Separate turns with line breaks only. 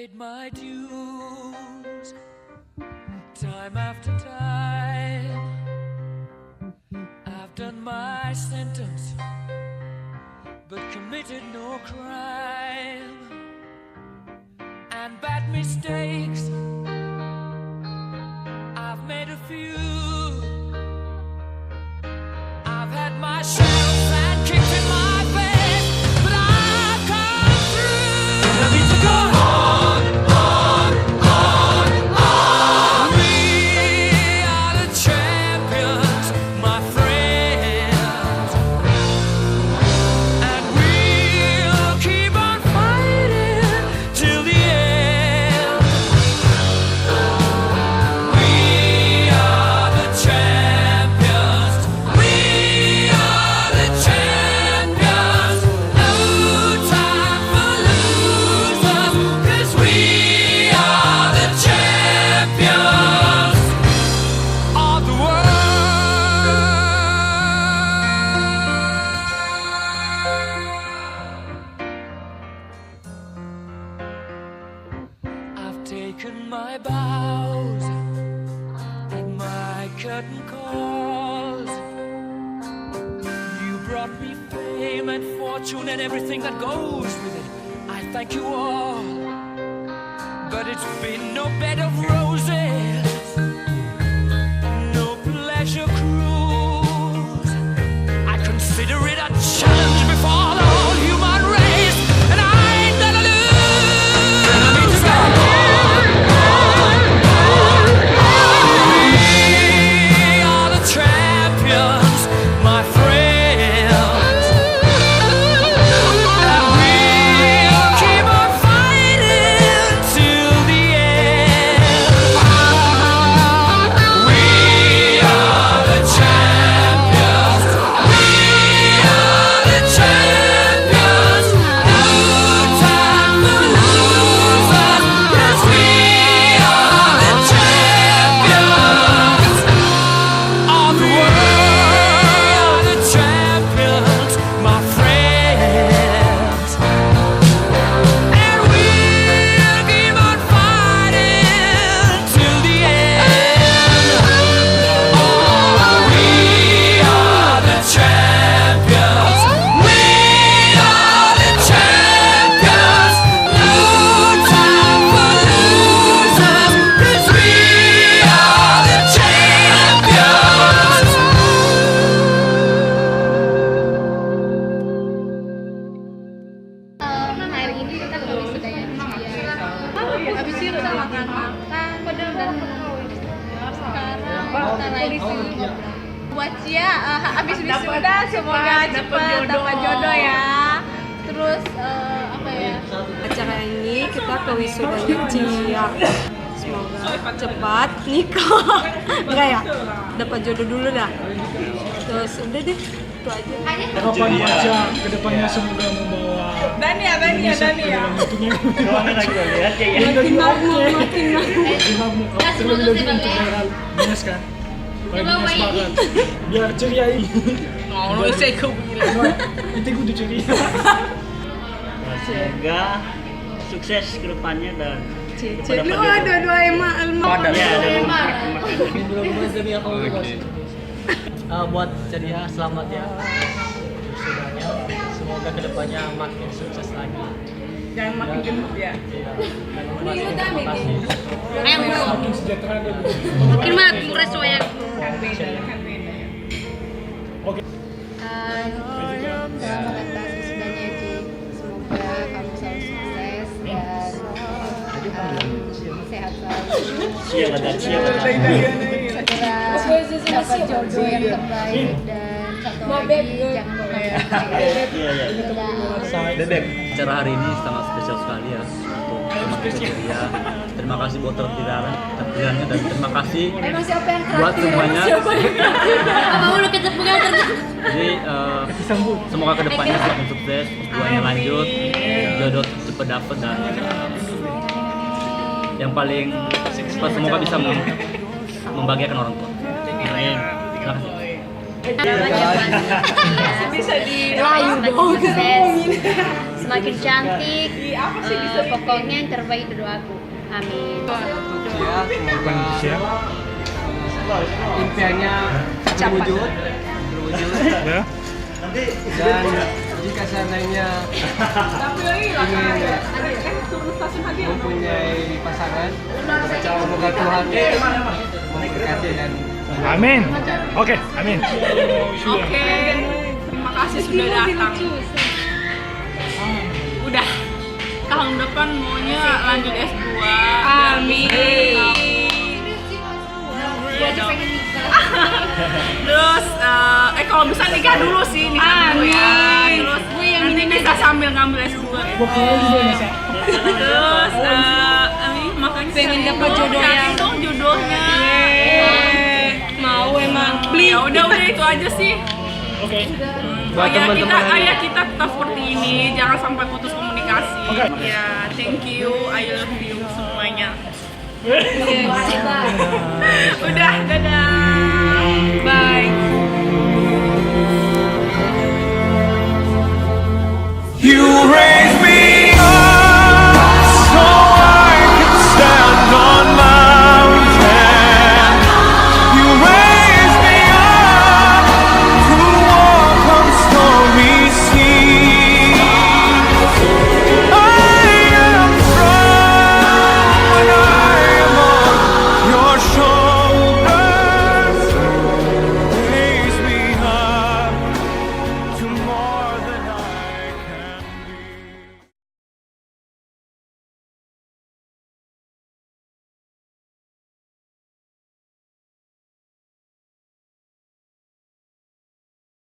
paid my dues time after time. I've done my sentence but committed no crime. And bad mistakes, I've made a few. I've had my shells and kicked in my face, but I've come through. I need to go on, on, on, on. We are the champions, my friends, and we'll keep on fighting till the end. We are the champions. We are the champions. No time for losers, 'cause we are the champions of the world. I've taken my bows and my curtain calls. You brought me fame and fortune and everything that goes with it. I thank you all, but it's been no bed of roses, no pleasure cruise. I consider it a challenge before the whole human race, and I ain't gonna lose. I need to go on, on, on, on. We are the champions, my friends, and we'll keep on fighting till the end. We are the champions. We are the champions. No time for losers, 'cause we are the champions of the world. The champions, my friends, and we'll keep on fighting till the end. Oh, we are the champions. We are the champions. No time for losers, 'cause we are the champions.
Hari ini kita ke wisudanya Cia. Habis itu kita makan-makan dan sekarang kita lagi buat Cia habis wisuda semoga cepat dapat jodoh ya. Terus apa ya?
Acara ini kita ke wisudanya Cia. Semoga cepat nikah. Enggak ya? Dapat jodoh dulu dah. Terus udah deh, itu aja.
Harapan baca kedepannya semoga membawa
Dani ya.
ruangan lagi lihat ya.
Makin makmur.
Terlebih lagi untuk daerah Dinas kan. Kalau Dinas banget. Biar ceria ini.
Mau saya kau
Itu kudu ceria.
Semoga sukses ke depannya dan
Cece. Lu dua-dua emak alma.
ya dan
Buat Ceria selamat ya wisudanya, semoga kedepannya makin sukses lagi.
Jangan makin gendut ya.
Terima kasih.
Makin sejahtera dia.
Makin makin reso ya.
Kan beda ya.
Oke.
Selamat atas wisudanya Ci. Semoga kamu selalu sukses dan sehat selalu.
siap ada
Segera dapat jodoh yang terbaik dan satu lagi jangan lupa
bebek.
Acara hari ini sangat spesial sekali ya untuk teman Ceria. Terima kasih buat terpilihnya dan terima kasih buat semuanya. Jadi semoga kedepannya semakin sukses, hubungannya lanjut, jodoh cepat dapet dan yang paling semoga bisa membahagiakan orang tua. Amin. Terima kasih.
Bisa di layu dong.
semakin cantik. Pokoknya yang terbaik itu doaku. Amin.
Siap.
Impiannya terwujud
Ya.
dan jika seandainya ingin mempunyai pasangan, semoga Tuhan memberkati dan
Amin. Oke, amin.
Oke, terima kasih sudah datang. Udah, tahun depan maunya lanjut S2. Amin. Terus, kalau bisa nikah dulu sih, nikah dulu ya. Terus, nanti bisa sambil ngambil S2. Terus, makanya pengen dapat jodohnya. Dong jodohnya.
Mau emang.
Ya udah itu aja sih.
Oke.
buat teman-teman
kita tetap seperti ini, jangan sampai putus komunikasi. Ya, thank you, I love you semuanya. Udah, dadah.